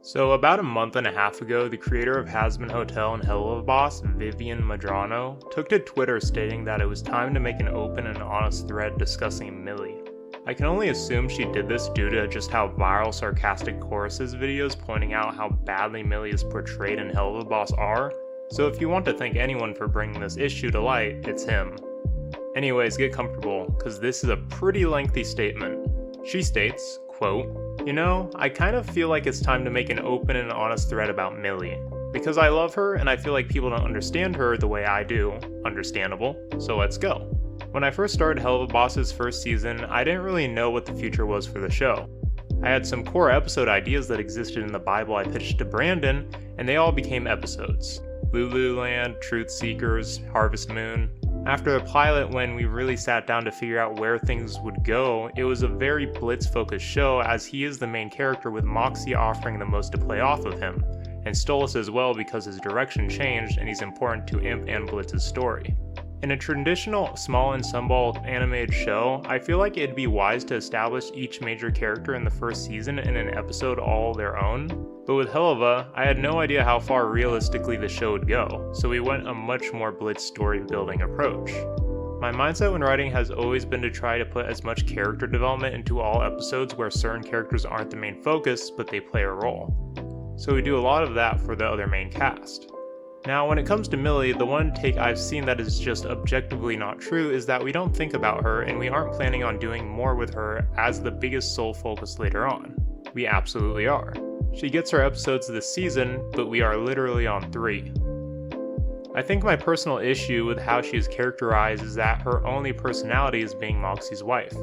So about a month and a half ago, the creator of Has Been Hotel and Hell of a Boss, Vivian Madrano, took to Twitter stating that it was time to make an open and honest thread discussing Millie. I can only assume she did this due to just how viral sarcastic choruses videos pointing out how badly Millie is portrayed in Hell of a Boss are, so if you want to thank anyone for bringing this issue to light, it's him. Anyways, get comfortable, cause this is a pretty lengthy statement. She states, quote, "You know, I kind of feel like it's time to make an open and honest thread about Millie. Because I love her and I feel like people don't understand her the way I do. Understandable, so let's go." When I first started Hell of a Boss's first season, I didn't really know what the future was for the show. I had some core episode ideas that existed in the Bible I pitched to Brandon, and they all became episodes. Lululand, Truth Seekers, Harvest Moon. After the pilot, when we really sat down to figure out where things would go, it was a very Blitz-focused show as he is the main character with Moxie offering the most to play off of him, and Stolas as well because his direction changed and he's important to Imp and Blitz's story. In a traditional small ensemble animated show, I feel like it'd be wise to establish each major character in the first season in an episode all their own, but with Helva, I had no idea how far realistically the show would go, so we went a much more Blitz story building approach. My mindset when writing has always been to try to put as much character development into all episodes where certain characters aren't the main focus, but they play a role. So we do a lot of that for the other main cast. Now, when it comes to Millie, the one take I've seen that is just objectively not true is that we don't think about her and we aren't planning on doing more with her as the biggest sole focus later on. We absolutely are. She gets her episodes this season, but we are literally on 3. I think my personal issue with how she is characterized is that her only personality is being Moxie's wife.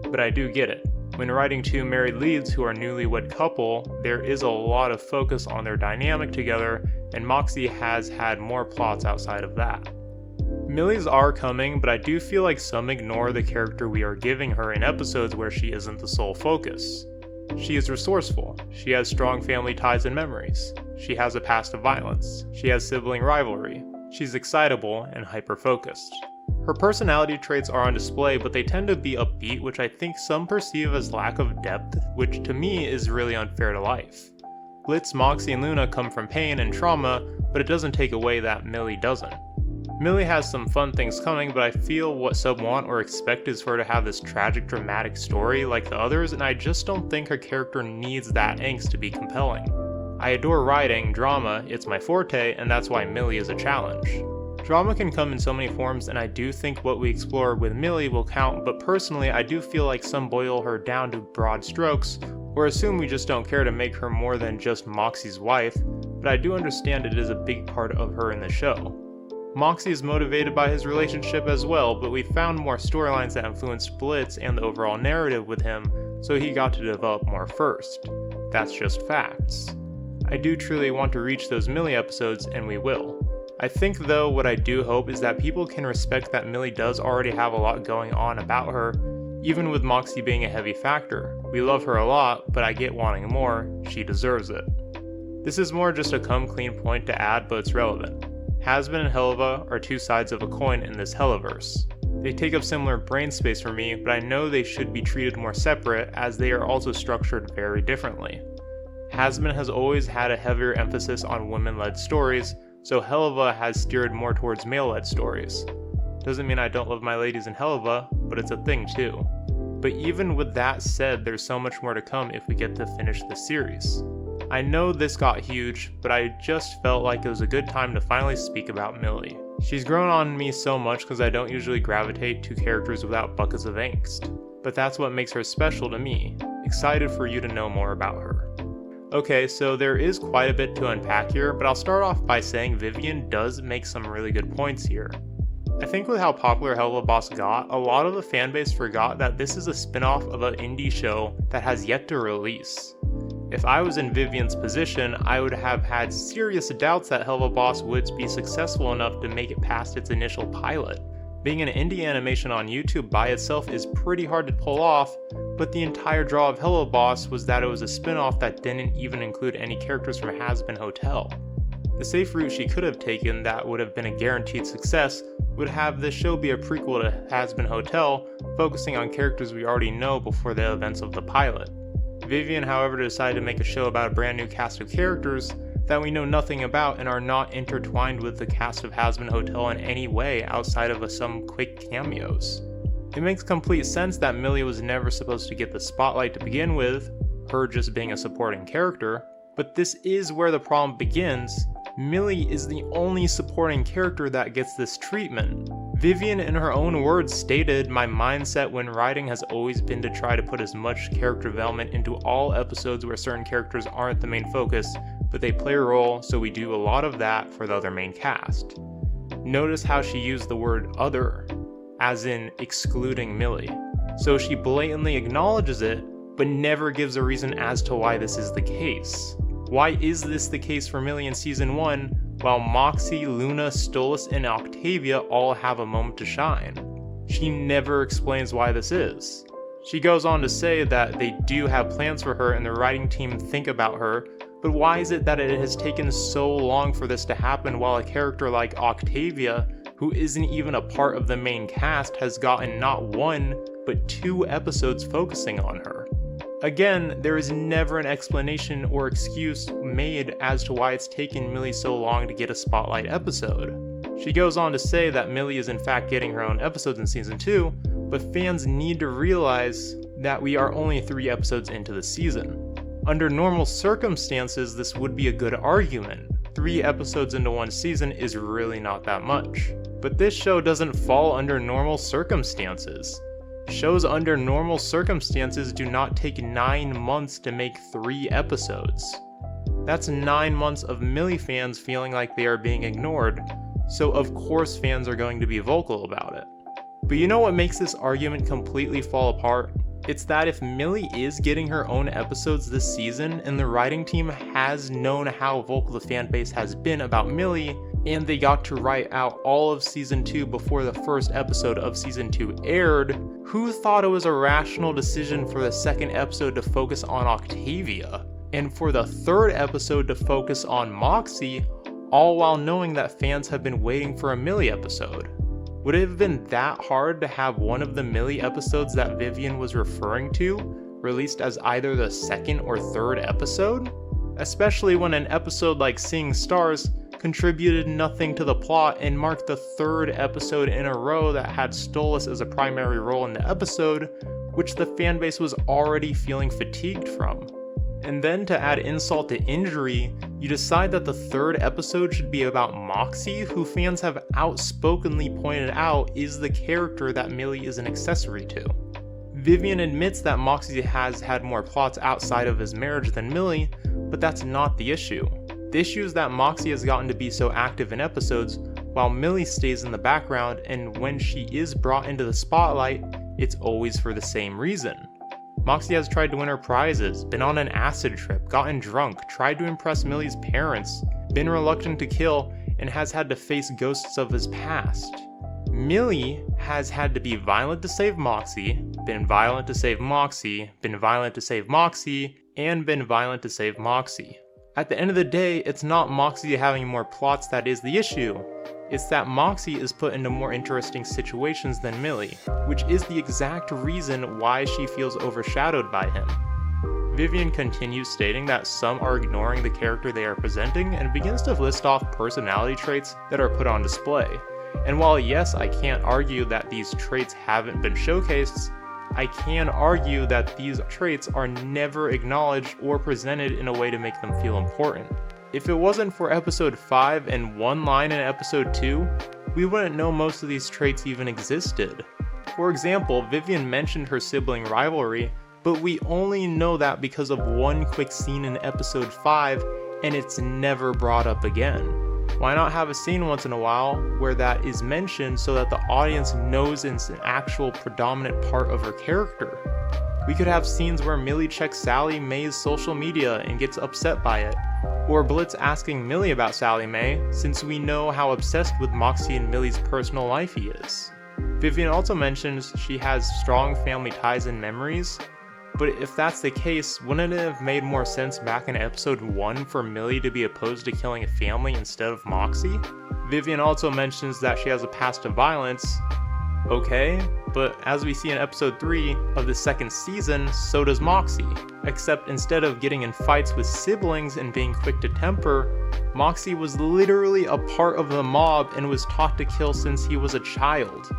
But I do get it. When writing 2 married leads who are a newlywed couple, there is a lot of focus on their dynamic together, and Moxie has had more plots outside of that. Millie's are coming, but I do feel like some ignore the character we are giving her in episodes where she isn't the sole focus. She is resourceful, she has strong family ties and memories, she has a past of violence, she has sibling rivalry, she's excitable and hyper-focused. Her personality traits are on display, but they tend to be upbeat, which I think some perceive as lack of depth, which to me is really unfair to life. Blitz, Moxie, and Luna come from pain and trauma, but it doesn't take away that Millie doesn't. Millie has some fun things coming, but I feel what some want or expect is for her to have this tragic, dramatic story like the others, and I just don't think her character needs that angst to be compelling. I adore writing, drama, it's my forte, and that's why Millie is a challenge. Drama can come in so many forms, and I do think what we explore with Millie will count, but personally I do feel like some boil her down to broad strokes, or assume we just don't care to make her more than just Moxie's wife, but I do understand it is a big part of her in the show. Moxie is motivated by his relationship as well, but we found more storylines that influenced Blitz and the overall narrative with him, so he got to develop more first. That's just facts. I do truly want to reach those Millie episodes, and we will. I think though what I do hope is that people can respect that Millie does already have a lot going on about her, even with Moxie being a heavy factor. We love her a lot, but I get wanting more, she deserves it. This is more just a come clean point to add, but it's relevant. Hasbin and Helva are 2 sides of a coin in this Helliverse. They take up similar brain space for me, but I know they should be treated more separate as they are also structured very differently. Hasbin has always had a heavier emphasis on women-led stories, so Helva has steered more towards male-led stories. Doesn't mean I don't love my ladies in Helva, but it's a thing too. But even with that said, there's so much more to come if we get to finish the series. I know this got huge, but I just felt like it was a good time to finally speak about Millie. She's grown on me so much because I don't usually gravitate to characters without buckets of angst. But that's what makes her special to me. Excited for you to know more about her. Okay, so there is quite a bit to unpack here, but I'll start off by saying Vivian does make some really good points here. I think with how popular Hell of a Boss got, a lot of the fanbase forgot that this is a spin-off of an indie show that has yet to release. If I was in Vivian's position, I would have had serious doubts that Hell of a Boss would be successful enough to make it past its initial pilot. Being an indie animation on YouTube by itself is pretty hard to pull off, but the entire draw of Hell of a Boss was that it was a spin-off that didn't even include any characters from Has Been Hotel. The safe route she could have taken that would have been a guaranteed success would have this show be a prequel to Has Been Hotel, focusing on characters we already know before the events of the pilot. Vivian, however, decided to make a show about a brand new cast of characters that we know nothing about and are not intertwined with the cast of Hazbin Hotel in any way outside of some quick cameos. It makes complete sense that Millie was never supposed to get the spotlight to begin with, her just being a supporting character, but this is where the problem begins. Millie is the only supporting character that gets this treatment. Vivian, in her own words, stated, "My mindset when writing has always been to try to put as much character development into all episodes where certain characters aren't the main focus, but they play a role, so we do a lot of that for the other main cast." Notice how she used the word other, as in excluding Millie. So she blatantly acknowledges it, but never gives a reason as to why this is the case. Why is this the case for Millie in season 1, while Moxie, Luna, Stolas, and Octavia all have a moment to shine? She never explains why this is. She goes on to say that they do have plans for her and the writing team think about her, but why is it that it has taken so long for this to happen while a character like Octavia, who isn't even a part of the main cast, has gotten not 1, but 2 episodes focusing on her? Again, there is never an explanation or excuse made as to why it's taken Millie so long to get a spotlight episode. She goes on to say that Millie is in fact getting her own episodes in season 2, but fans need to realize that we are only 3 episodes into the season. Under normal circumstances, this would be a good argument. 3 episodes into one season is really not that much. But this show doesn't fall under normal circumstances. Shows under normal circumstances do not take 9 months to make 3 episodes. That's 9 months of Millie fans feeling like they are being ignored, so of course fans are going to be vocal about it. But you know what makes this argument completely fall apart? It's that if Millie is getting her own episodes this season, and the writing team has known how vocal the fan base has been about Millie, and they got to write out all of season 2 before the first episode of season 2 aired, who thought it was a rational decision for the second episode to focus on Octavia, and for the third episode to focus on Moxie, all while knowing that fans have been waiting for a Millie episode? Would it have been that hard to have one of the Millie episodes that Vivian was referring to released as either the second or third episode? Especially when an episode like Seeing Stars contributed nothing to the plot and marked the 3rd episode in a row that had Stolas as a primary role in the episode, which the fanbase was already feeling fatigued from. And then to add insult to injury, you decide that the 3rd episode should be about Moxie, who fans have outspokenly pointed out is the character that Millie is an accessory to. Vivian admits that Moxie has had more plots outside of his marriage than Millie, but that's not the issue. The issue is that Moxie has gotten to be so active in episodes, while Millie stays in the background, and when she is brought into the spotlight, it's always for the same reason. Moxie has tried to win her prizes, been on an acid trip, gotten drunk, tried to impress Millie's parents, been reluctant to kill, and has had to face ghosts of his past. Millie has had to be violent to save Moxie, been violent to save Moxie, been violent to save Moxie, and been violent to save Moxie. At the end of the day, it's not Moxie having more plots that is the issue. It's that Moxie is put into more interesting situations than Millie, which is the exact reason why she feels overshadowed by him. Vivian continues stating that some are ignoring the character they are presenting and begins to list off personality traits that are put on display. And while yes, I can't argue that these traits haven't been showcased, I can argue that these traits are never acknowledged or presented in a way to make them feel important. If it wasn't for episode 5 and one line in episode 2, we wouldn't know most of these traits even existed. For example, Vivian mentioned her sibling rivalry, but we only know that because of one quick scene in episode 5, and it's never brought up again. Why not have a scene once in a while where that is mentioned so that the audience knows it's an actual predominant part of her character? We could have scenes where Millie checks Sally Mae's social media and gets upset by it, or Blitz asking Millie about Sally Mae, since we know how obsessed with Moxie and Millie's personal life he is. Vivian also mentions she has strong family ties and memories, but if that's the case, wouldn't it have made more sense back in episode 1 for Millie to be opposed to killing a family instead of Moxie? Vivian also mentions that she has a past of violence. Okay, but as we see in episode 3 of the second season, so does Moxie. Except instead of getting in fights with siblings and being quick to temper, Moxie was literally a part of the mob and was taught to kill since he was a child.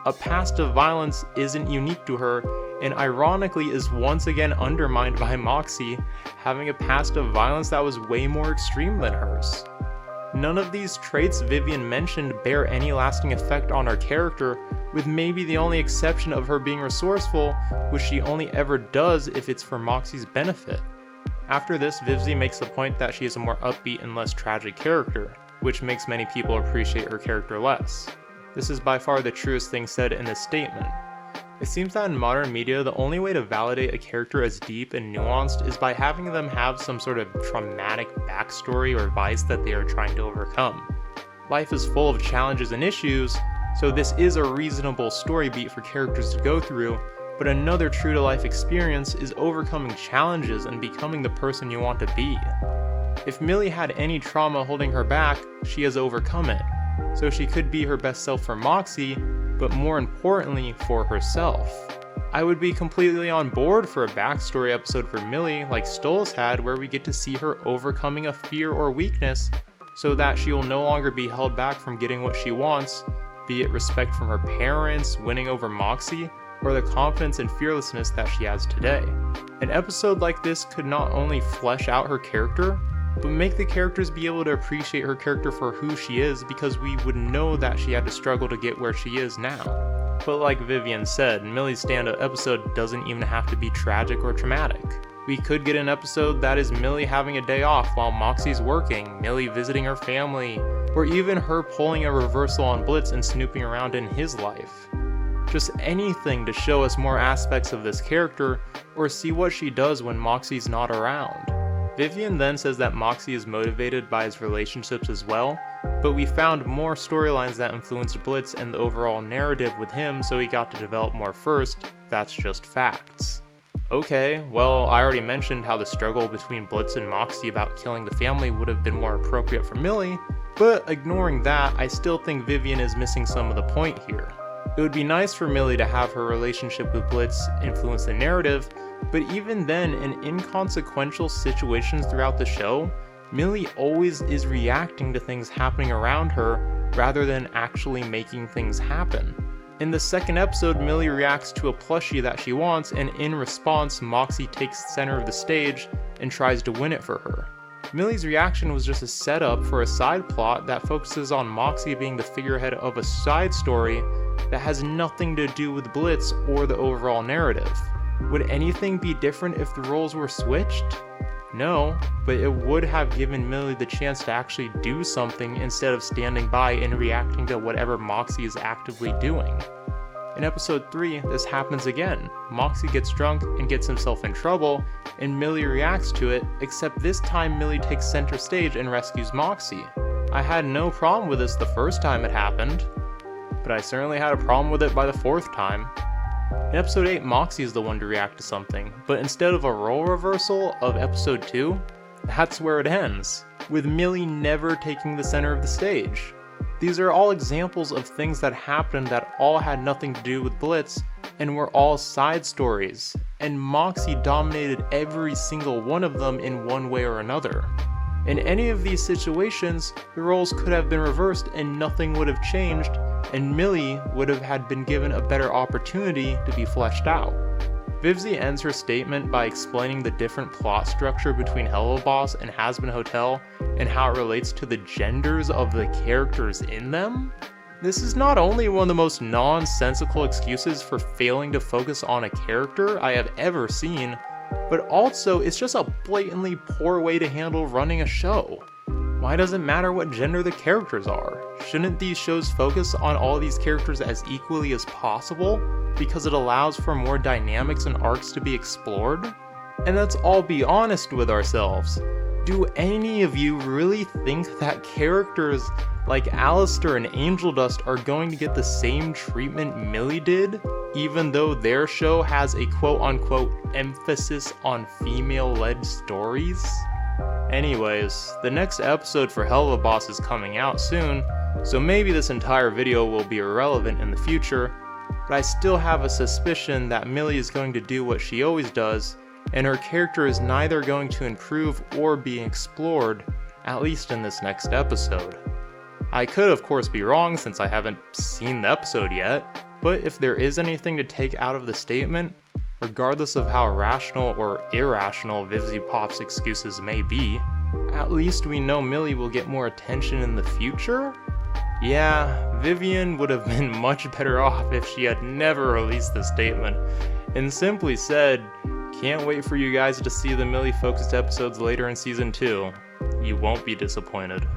A past of violence isn't unique to her, and ironically is once again undermined by Moxie having a past of violence that was way more extreme than hers. None of these traits Vivian mentioned bear any lasting effect on her character, with maybe the only exception of her being resourceful, which she only ever does if it's for Moxie's benefit. After this, Vivzie makes the point that she is a more upbeat and less tragic character, which makes many people appreciate her character less. This is by far the truest thing said in this statement. It seems that in modern media, the only way to validate a character as deep and nuanced is by having them have some sort of traumatic backstory or vice that they are trying to overcome. Life is full of challenges and issues, so this is a reasonable story beat for characters to go through, but another true-to-life experience is overcoming challenges and becoming the person you want to be. If Millie had any trauma holding her back, she has overcome it, so she could be her best self for Moxie, but more importantly, for herself. I would be completely on board for a backstory episode for Millie like Stolas had, where we get to see her overcoming a fear or weakness so that she will no longer be held back from getting what she wants, be it respect from her parents, winning over Moxie, or the confidence and fearlessness that she has today. An episode like this could not only flesh out her character, but make the characters be able to appreciate her character for who she is, because we would know that she had to struggle to get where she is now. But like Vivian said, Millie's stand-up episode doesn't even have to be tragic or traumatic. We could get an episode that is Millie having a day off while Moxie's working, Millie visiting her family, or even her pulling a reversal on Blitz and snooping around in his life. Just anything to show us more aspects of this character, or see what she does when Moxie's not around. Vivian then says that Moxie is motivated by his relationships as well, but we found more storylines that influenced Blitz and the overall narrative with him, so he got to develop more first. That's just facts. Okay, well, I already mentioned how the struggle between Blitz and Moxie about killing the family would have been more appropriate for Millie, but ignoring that, I still think Vivian is missing some of the point here. It would be nice for Millie to have her relationship with Blitz influence the narrative, but even then, in inconsequential situations throughout the show, Millie always is reacting to things happening around her rather than actually making things happen. In the second episode, Millie reacts to a plushie that she wants, and in response, Moxie takes the center of the stage and tries to win it for her. Millie's reaction was just a setup for a side plot that focuses on Moxie being the figurehead of a side story that has nothing to do with Blitz or the overall narrative. Would anything be different if the roles were switched? No, but it would have given Millie the chance to actually do something instead of standing by and reacting to whatever Moxie is actively doing. In episode 3, this happens again. Moxie gets drunk and gets himself in trouble, and Millie reacts to it, except this time Millie takes center stage and rescues Moxie. I had no problem with this the first time it happened, but I certainly had a problem with it by the fourth time. In episode 8, Moxie is the one to react to something, but instead of a role reversal of episode 2, that's where it ends, with Millie never taking the center of the stage. These are all examples of things that happened that all had nothing to do with Blitz, and were all side stories, and Moxie dominated every single one of them in one way or another. In any of these situations, the roles could have been reversed and nothing would have changed, and Millie would have been given a better opportunity to be fleshed out. Vivzie ends her statement by explaining the different plot structure between Hello Boss and Hazbin Hotel and how it relates to the genders of the characters in them. This is not only one of the most nonsensical excuses for failing to focus on a character I have ever seen, but also it's just a blatantly poor way to handle running a show. Why does it matter what gender the characters are? Shouldn't these shows focus on all these characters as equally as possible, because it allows for more dynamics and arcs to be explored? And let's all be honest with ourselves. Do any of you really think that characters like Alistair and Angel Dust are going to get the same treatment Millie did, even though their show has a quote-unquote emphasis on female-led stories? Anyways, the next episode for Hello Boss is coming out soon, so maybe this entire video will be irrelevant in the future, but but I still have a suspicion that Millie is going to do what she always does, and her character is neither going to improve or be explored, at least in this next episode. I could of course be wrong since I haven't seen the episode yet, but if there is anything to take out of the statement, regardless of how rational or irrational Vivziepops' excuses may be, at least we know Millie will get more attention in the future? Yeah, Vivian would have been much better off if she had never released the statement, and simply said, "Can't wait for you guys to see the Millie-focused episodes later in Season 2. You won't be disappointed."